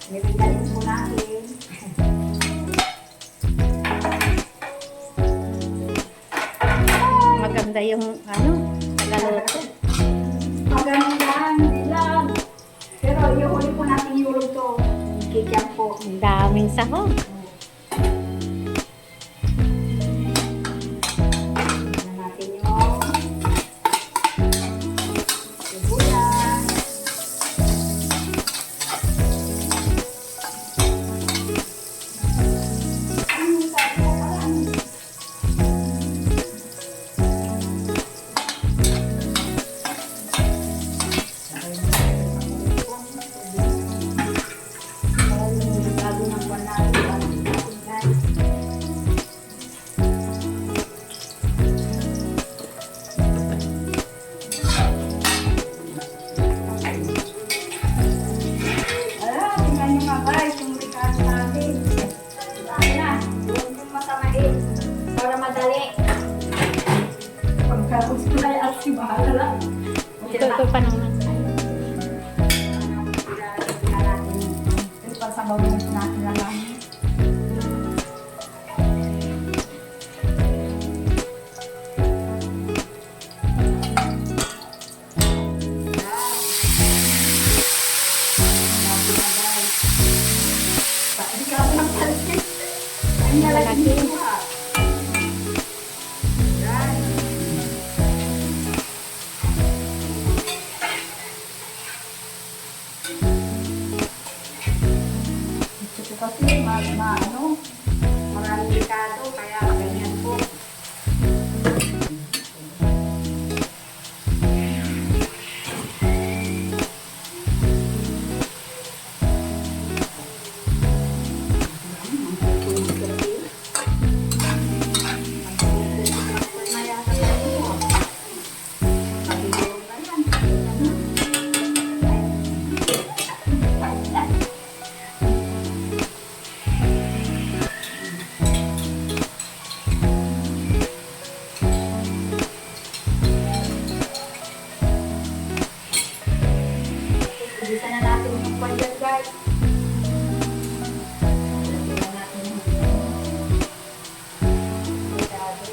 Nilagayin po natin. Maganda yung ano, naluluto. Maganda nila. Pero ihuli po natin yung luto. Kikyan po. Ang daming sahog. Tignan natin yung sibuyas. Ano sabi ko pala? Bago ng wala, guys. Tingnan nyo nga guys, yung recast natin. Ayan, huwag yung masamain. Para madali. Pagkaros ko na yung si bahala lang. Ito pa naman. Pasabaw natin lang. Ang nalagay mo ha. Yan. Ito kasi maraming likado kaya ganyan po. Bisa na natin yung kwanyan guys. Lagyan natin yung likado.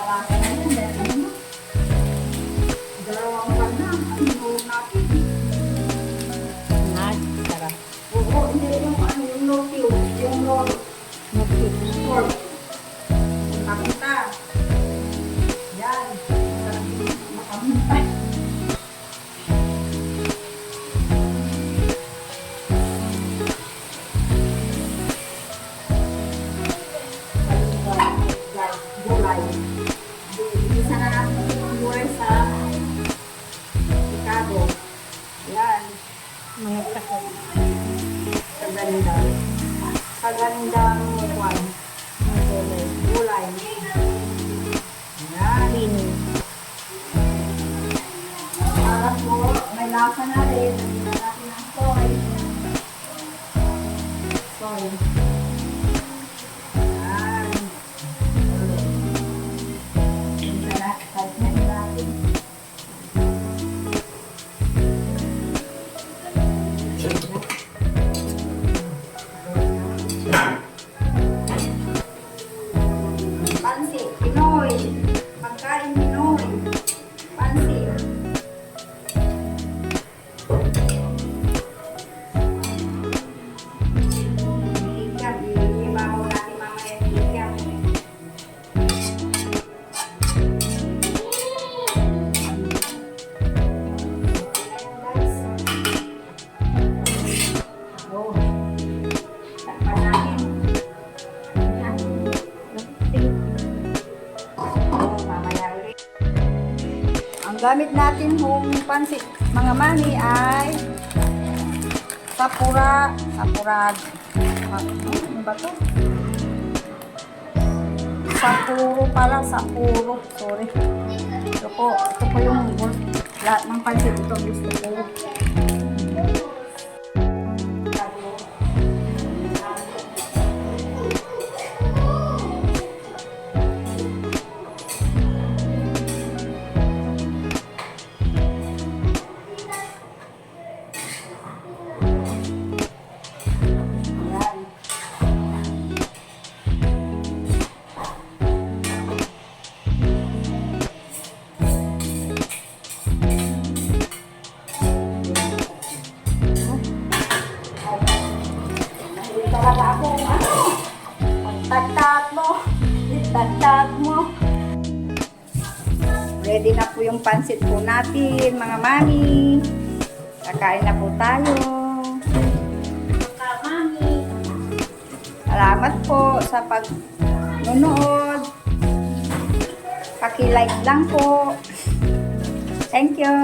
Alakan na yan dahil ano? Dalawang pan na. Ang hulog natin. Sarap. Oo, hindi yung ano, yung no-kill. Yung no-pork. Makamunta. Yan. Sarap yung makamunta. Gulay. Isa na natin yung gulay sa Chicago. Yan. Mga sahog. Kagandang. Kagandang kwan. Gulay. Yan. Para po, may lasa na rin. Nagina natin ang soy. Soy. Yan. Isa na, kahit na natin. Pansit, Pinoy. Pagkain Pinoy. Pansit. Ikan, ibabaw natin mamaya yung ikan. Ayan guys. Oh. Takpan natin. Ayan. Mamaya ulit. Ang gamit natin hong pansit, mga mami, ay sapurag. Ano ba to? Sapuro pala, sapuro. Sorry. Ito po yung lahat ng pansit ito. Gusto ko. talaga ako, ano? Tatat mo. Tatat mo. Ready na po yung pansit po natin, mga mami. Kakain na po tayo. Mami. Salamat po sa pag-nunood. Paki-like lang po. Thank you.